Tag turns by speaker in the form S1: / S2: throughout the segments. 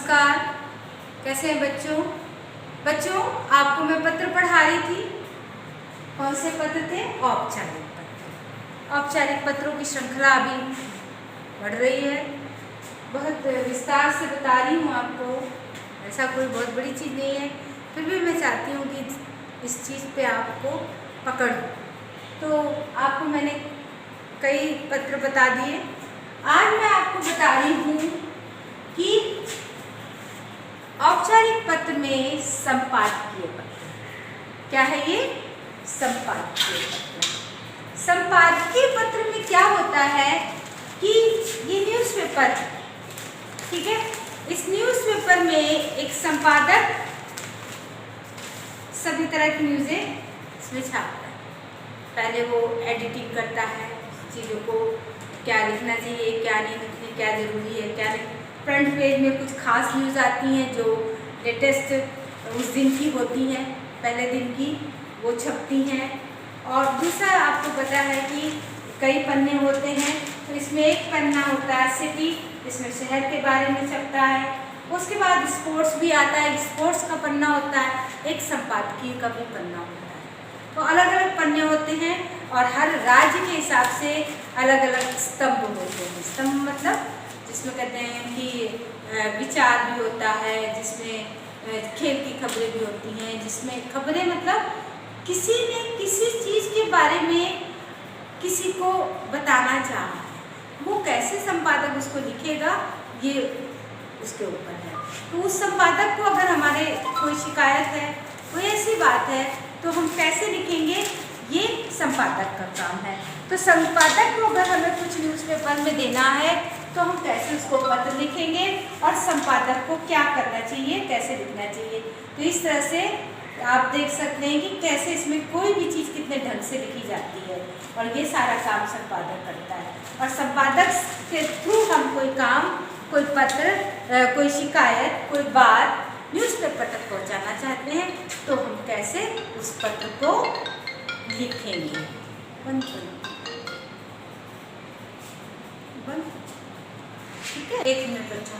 S1: नमस्कार। कैसे हैं बच्चों? बच्चों, आपको मैं पत्र पढ़ा रही थी। कौन से पत्र थे? औपचारिक पत्र। औपचारिक पत्रों की श्रृंखला अभी बढ़ रही है। बहुत विस्तार से बता रही हूँ आपको। ऐसा कोई बहुत बड़ी चीज़ नहीं है, फिर भी मैं चाहती हूँ कि इस चीज़ पे आपको पकड़ हो। तो आपको मैंने कई पत्र बता दिए। आज मैं आपको बता रही हूँ कि औपचारिक पत्र में संपादकीय पत्र क्या है। ये संपादकीय पत्र। संपादकीय पत्र में क्या होता है कि ये न्यूज़पेपर है, ठीक है। इस न्यूज़पेपर में एक संपादक सभी तरह की न्यूज़ें इसमें छापता है। पहले वो एडिटिंग करता है चीज़ों को, क्या लिखना चाहिए, क्या नहीं लिखना, क्या ज़रूरी है, क्या नहीं। फ्रंट पेज में कुछ खास न्यूज़ आती हैं जो लेटेस्ट उस दिन की होती हैं, पहले दिन की, वो छपती हैं। और दूसरा आपको पता है कि कई पन्ने होते हैं, तो इसमें एक पन्ना होता है सिटी, इसमें शहर के बारे में छपता है। उसके बाद स्पोर्ट्स भी आता है, स्पोर्ट्स का पन्ना होता है, एक संपादकीय का भी पन्ना होता है। तो अलग अलग पन्ने होते हैं और हर राज्य के हिसाब से अलग अलग स्तंभ होते हैं। स्तंभ मतलब जिसमें कहते हैं कि विचार भी होता है, जिसमें खेल की खबरें भी होती हैं, जिसमें खबरें मतलब किसी ने किसी चीज़ के बारे में किसी को बताना चाहा है, वो कैसे संपादक उसको लिखेगा, ये उसके ऊपर है। तो उस संपादक को अगर हमारे कोई शिकायत है, कोई ऐसी बात है, तो हम कैसे लिखेंगे, ये संपादक का काम है। तो संपादक को अगर हमें कुछ न्यूज़पेपर में देना है तो हम कैसे उसको पत्र लिखेंगे और संपादक को क्या करना चाहिए, कैसे लिखना चाहिए। तो इस तरह से आप देख सकते हैं कि कैसे इसमें कोई भी चीज़ कितने ढंग से लिखी जाती है, और ये सारा काम संपादक करता है। और संपादक के थ्रू हम कोई काम, कोई पत्र, कोई शिकायत, कोई बात न्यूज़पेपर तक पहुंचाना चाहते हैं, तो हम कैसे उस पत्र को लिखेंगे। ठीक है, एक मिनट बच्चों,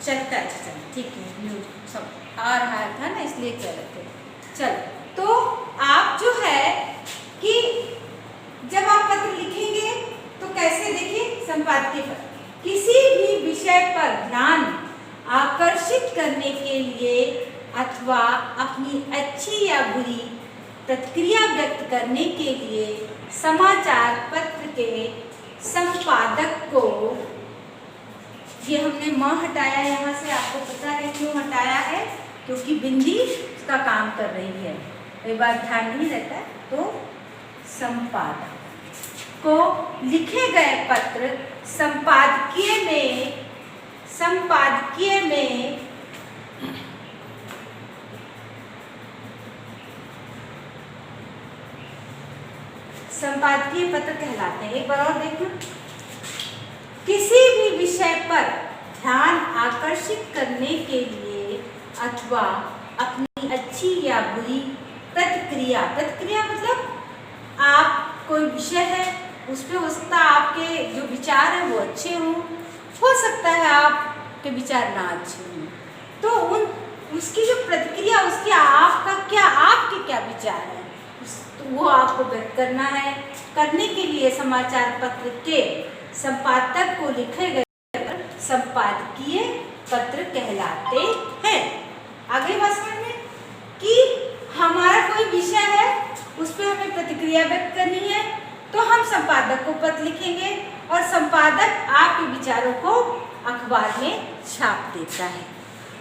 S1: चलता है, चल ठीक है, न्यूज़ सब आ रहा था ना, इसलिए कह रहे थे। चल, तो आप जो है कि जब आप पत्र लिखेंगे तो कैसे देखिए, संपादकीय पत्र किसी भी विषय पर ध्यान आकर्षित करने के लिए अथवा अपनी अच्छी या बुरी प्रतिक्रिया व्यक्त करने के लिए समाचार पत्र के संपादक को, ये हमने म हटाया यहाँ से, आपको पता है क्यों हटाया है, क्योंकि बिंदी उसका काम कर रही है, कई बार ध्यान नहीं रहता। तो संपादक को लिखे गए पत्र संपादकीय में संपादकीय पत्र कहलाते हैं। एक बार और देखना, किसी भी विषय पर ध्यान आकर्षित करने के लिए अथवा अपनी अच्छी या बुरी प्रतिक्रिया, प्रतिक्रिया मतलब आप कोई विषय है, उस पर हो सकता है आपके जो विचार हैं वो अच्छे हों, हो सकता है आपके विचार ना अच्छे हों, तो उसकी जो प्रतिक्रिया, उसकी आपके क्या विचार हैं, तो वो आपको व्यक्त करना है। करने के लिए समाचार पत्र के संपादक को लिखे गए संपादकीय पत्र कहलाते हैं। आगे बात समझ में कि हमारा कोई विषय है, उस पर हमें प्रतिक्रिया व्यक्त करनी है, तो हम संपादक को पत्र लिखेंगे और संपादक आपके विचारों को अखबार में छाप देता है,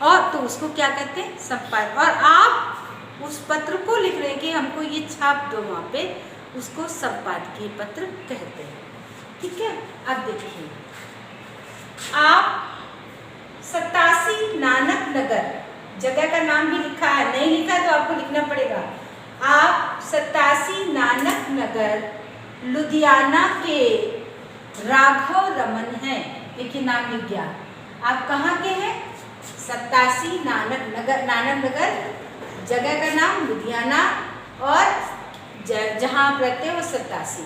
S1: और तो उसको क्या कहते हैं, संपादक। और आप उस पत्र को लिख रहे हैं कि हमको ये छाप दो वहाँ पे, उसको संपादकीय पत्र कहते हैं। ठीक है, अब देखिए, आप 87 नानक नगर, जगह का नाम भी लिखा है, नहीं लिखा तो आपको लिखना पड़ेगा। आप 87 नानक नगर लुधियाना के राघव रमन हैं। देखिए नाम लिख गया। आप कहाँ के हैं? 87 नानक नगर, जगह का नाम लुधियाना, और जहाँ आप रहते हैं वो 87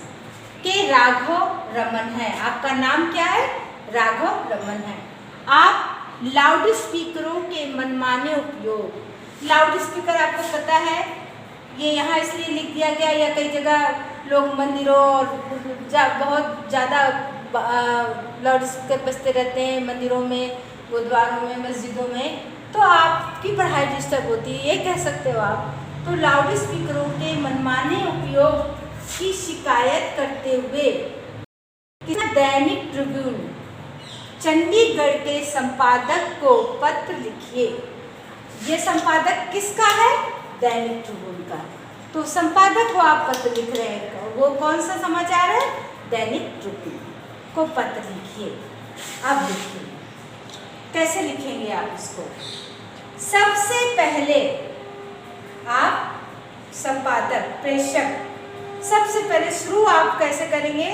S1: के राघव रमन है। आपका नाम क्या है? राघव रमन है। आप लाउड स्पीकरों के मनमाने उपयोग। लाउड स्पीकर आपको पता है, ये यहाँ इसलिए लिख दिया गया, या कई जगह लोग मंदिरों और बहुत ज़्यादा लाउड स्पीकर बजते रहते हैं मंदिरों में, गुरुद्वारों में, मस्जिदों में, तो आपकी पढ़ाई डिस्टर्ब होती है, ये कह सकते हो आप। तो लाउड स्पीकरों के मनमाने उपयोग की शिकायत करते हुए दैनिक ट्रिब्यून चंडीगढ़ के संपादक को पत्र लिखिए। ये संपादक किसका है? दैनिक ट्रिब्यून का। तो संपादक को आप पत्र लिख रहे हैं, वो कौन सा समाचार है? दैनिक ट्रिब्यून को पत्र लिखिए। अब देखिए कैसे लिखेंगे आप इसको। सबसे पहले आप संपादक, प्रेषक, सबसे पहले शुरू आप कैसे करेंगे?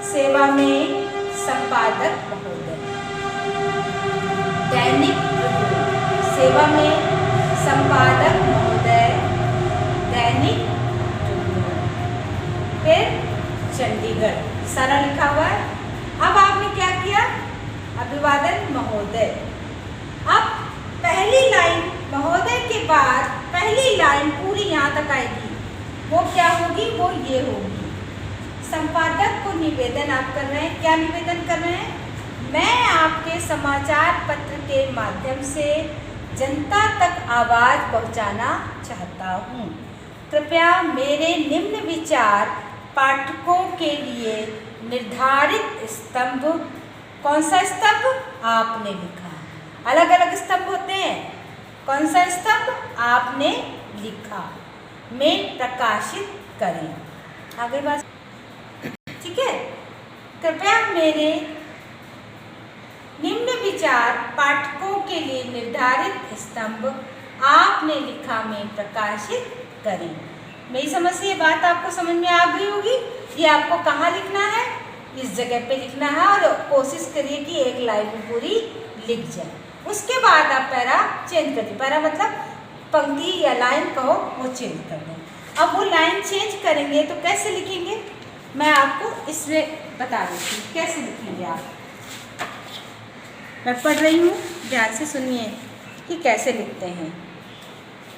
S1: सेवा में संपादक महोदय, दैनिक ट्रिब्यून, सेवा में संपादक महोदय, दैनिक ट्रिब्यून, फिर चंडीगढ़, सारा लिखा हुआ है। अब आपने क्या किया? अभिवादन महोदय। अब पहली लाइन महोदय के बाद पहली लाइन पूरी यहाँ तक आएगी, वो क्या होगी? वो ये होगी। संपादक को निवेदन आप कर रहे हैं। क्या निवेदन कर रहे हैं? मैं आपके समाचार पत्र के माध्यम से जनता तक आवाज़ पहुंचाना चाहता हूं। कृपया मेरे निम्न विचार पाठकों के लिए निर्धारित स्तंभ, कौन सा स्तंभ? आपने लिखा, अलग अलग स्तंभ होते हैं, कौन सा स्तंभ? आपने लिखा, में प्रकाशित करें। आगे बात, ठीक है। कृपया मेरे निम्न विचार पाठकों के लिए निर्धारित स्तंभ आपने लिखा में प्रकाशित करें। मेरी समझ से ये बात आपको समझ में आ गई होगी। ये आपको कहाँ लिखना है? इस जगह पे लिखना है, और कोशिश करिए कि एक लाइन में पूरी लिख जाए। उसके बाद आप पैरा चेंज कर दें। पैरा मतलब पंक्ति या लाइन कहो, वो चेंज कर दें। अब वो लाइन चेंज करेंगे तो कैसे लिखेंगे, मैं आपको इसमें बता देती हूँ कैसे लिखेंगे आप। मैं पढ़ रही हूँ, ध्यान से सुनिए कि कैसे लिखते हैं।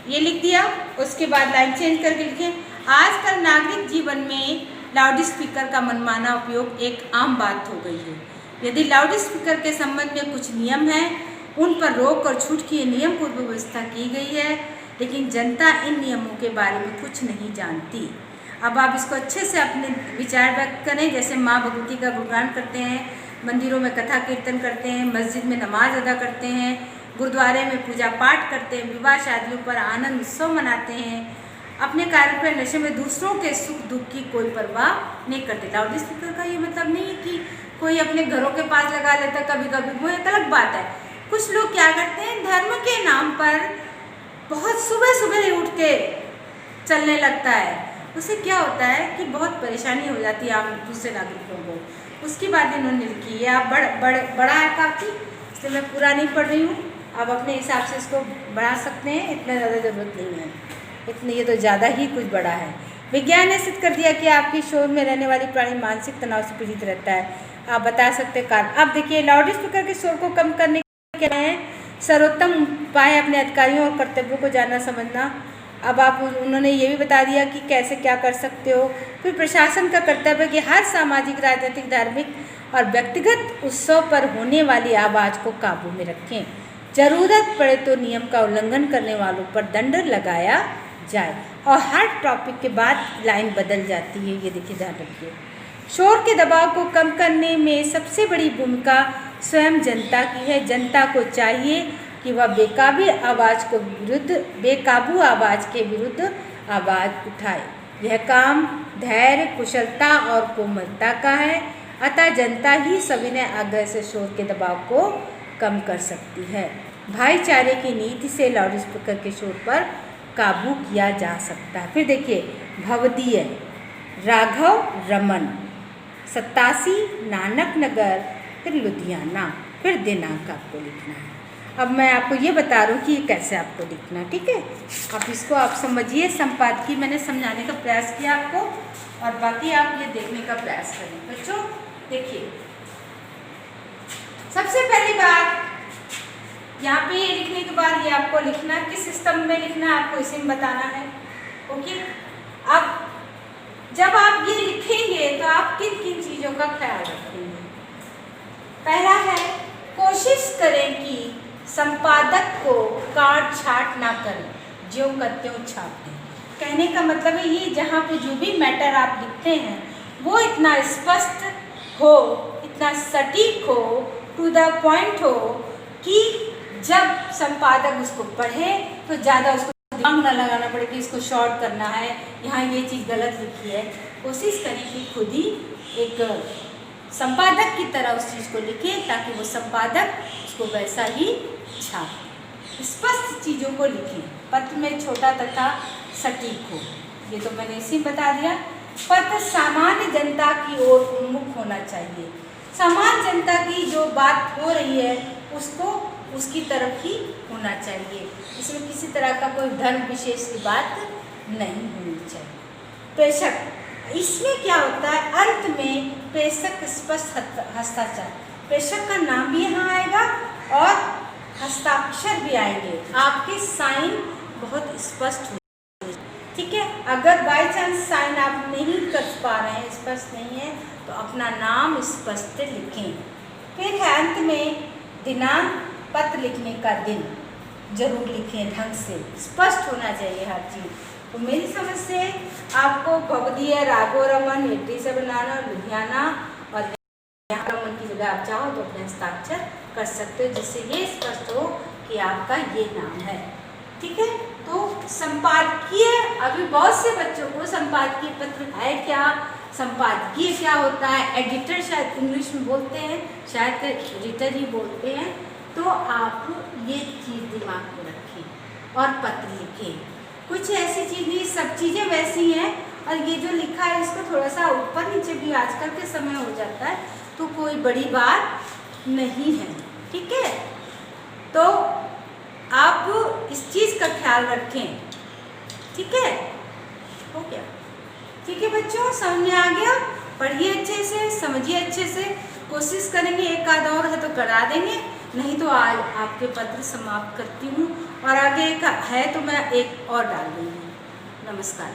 S1: ये लिख दिया, उसके बाद लाइन चेंज करके लिखें। आजकल नागरिक जीवन में लाउड स्पीकर का मनमाना उपयोग एक आम बात हो गई है। यदि लाउड स्पीकर के संबंध में कुछ नियम हैं, उन पर रोक और छूट की नियम पूर्व व्यवस्था की गई है, लेकिन जनता इन नियमों के बारे में कुछ नहीं जानती। अब आप इसको अच्छे से अपने विचार व्यक्त करें। जैसे माँ भगवती का गुणगान करते हैं, मंदिरों में कथा कीर्तन करते हैं, मस्जिद में नमाज अदा करते हैं, गुरुद्वारे में पूजा पाठ करते हैं, विवाह शादियों पर आनंद उत्सव मनाते हैं, अपने कार्य पर नशे में दूसरों के सुख दुख की कोई परवाह नहीं करते। लाउड स्पीकर का ये मतलब नहीं है कि कोई अपने घरों के पास लगा लेता कभी कभी, वो एक अलग बात है। कुछ लोग क्या करते हैं, धर्म के नाम पर बहुत सुबह सुबह ही उठ के चलने लगता है। उससे क्या होता है कि बहुत परेशानी हो जाती है आम दूसरे नागरिकों को। उसकी बात इन्होंने लिखी है। आप बड़ा है काफ़ी, इसलिए मैं पूरा नहीं पढ़ रही हूँ। आप अपने हिसाब से इसको बढ़ा सकते हैं, इतना ज़्यादा ज़रूरत नहीं है, इतने ये तो ज़्यादा ही कुछ बड़ा है। विज्ञान ने सिद्ध कर दिया कि आपकी शोर में रहने वाली प्राणी मानसिक तनाव से पीड़ित रहता है। आप बता सकते हैं कारण। अब देखिए, लाउड स्पीकर के शोर को कम करने के क्या है? सर्वोत्तम उपाय अपने अधिकारियों और कर्तव्यों को जानना समझना। अब आप उन्होंने ये भी बता दिया कि कैसे क्या कर सकते हो। फिर प्रशासन का कर्तव्य कि हर सामाजिक, राजनीतिक, धार्मिक और व्यक्तिगत उत्सव पर होने वाली आवाज़ को काबू में रखें। जरूरत पड़े तो नियम का उल्लंघन करने वालों पर दंड लगाया जाए। और हर टॉपिक के बाद लाइन बदल जाती है, ये देखिए, ध्यान रखिए। शोर के दबाव को कम करने में सबसे बड़ी भूमिका स्वयं जनता की है। जनता को चाहिए कि वह बेकाबू आवाज़ के विरुद्ध आवाज़ उठाए। यह काम धैर्य, कुशलता और कोमलता का है। अतः जनता ही सविनय आग्रह से शोर के दबाव को कम कर सकती है। भाईचारे की नीति से लाउड स्पीकर के शोर पर काबू किया जा सकता है। फिर देखिए, भवदीय राघव रमन 87 नानक नगर, फिर लुधियाना, फिर दिनांक आपको लिखना है। अब मैं आपको ये बता रही हूँ कि ये कैसे आपको लिखना, ठीक है। अब इसको आप समझिए। संपादकीय मैंने समझाने का प्रयास किया आपको, और बाकी आप ये देखने का प्रयास करें। बच्चों देखिए, सबसे पहली बात आपको लिखना, किस स्तंभ में लिखना है आपको इसी में बताना है। ओके, अब जब आप ये लिखेंगे तो आप किन किन चीज़ों का ख्याल रखेंगे? पहला है, कोशिश करें कि संपादक को काट छाट ना करें, ज्यों का त्यों छाप दें। कहने का मतलब है ये, जहाँ पे जो भी मैटर आप लिखते हैं वो इतना स्पष्ट हो, इतना सटीक हो, टू द पॉइंट हो कि जब संपादक उसको पढ़े तो ज़्यादा उसको दिमाग ना लगाना पड़े कि इसको शॉर्ट करना है, यहाँ ये चीज़ गलत लिखी है। कोशिश करें कि खुद ही एक संपादक की तरह उस चीज़ को लिखे ताकि वो संपादक उसको वैसा ही छापे। स्पष्ट चीज़ों को लिखें, पत्र में छोटा तथा सटीक हो, ये तो मैंने इसी बता दिया। पत्र सामान्य जनता की ओर उन्मुख होना चाहिए, सामान्य जनता की जो बात हो रही है उसको उसकी तरफ ही होना चाहिए, इसमें किसी तरह का कोई धर्म विशेष की बात नहीं होनी चाहिए। प्रेषक, इसमें क्या होता है, अंत में प्रेषक स्पष्ट हस्ताक्षर, प्रेषक का नाम भी यहाँ आएगा और हस्ताक्षर भी आएंगे, आपके साइन बहुत स्पष्ट होंगे। ठीक है, अगर बाय चांस साइन आप नहीं कर पा रहे हैं, स्पष्ट नहीं है, तो अपना नाम स्पष्ट लिखें। फिर है अंत में दिनांक, पत्र लिखने का दिन जरूर लिखें, ढंग से स्पष्ट होना चाहिए हर चीज़। तो मेरी समझ से आपको भगवदीय राघव रमन 87 लुधियाना और रमन की जगह आप चाहो तो अपने हस्ताक्षर कर सकते हो, जिससे ये स्पष्ट हो कि आपका ये नाम है। ठीक है, तो संपादकीय, अभी बहुत से बच्चों को संपादकीय पत्र है क्या, संपादकीय क्या होता है, एडिटर शायद इंग्लिश में बोलते हैं, शायद एडिटर ही बोलते हैं। तो आप ये चीज़ दिमाग में रखें और पत्र लिखें। कुछ ऐसी चीज़ नहीं, सब चीज़ें वैसी हैं, और ये जो लिखा है इसको थोड़ा सा ऊपर नीचे भी आजकल के समय हो जाता है, तो कोई बड़ी बात नहीं है। ठीक है, तो आप इस चीज़ का ख्याल रखें। ठीक है, हो गया? ठीक है बच्चों, समझ में आ गया? पढ़िए अच्छे से, समझिए अच्छे से, कोशिश करेंगे, एक आध और है तो करा देंगे, नहीं तो आज आपके पत्र समाप्त करती हूँ, और आगे एक है तो मैं एक और डाल दूँगी। नमस्कार।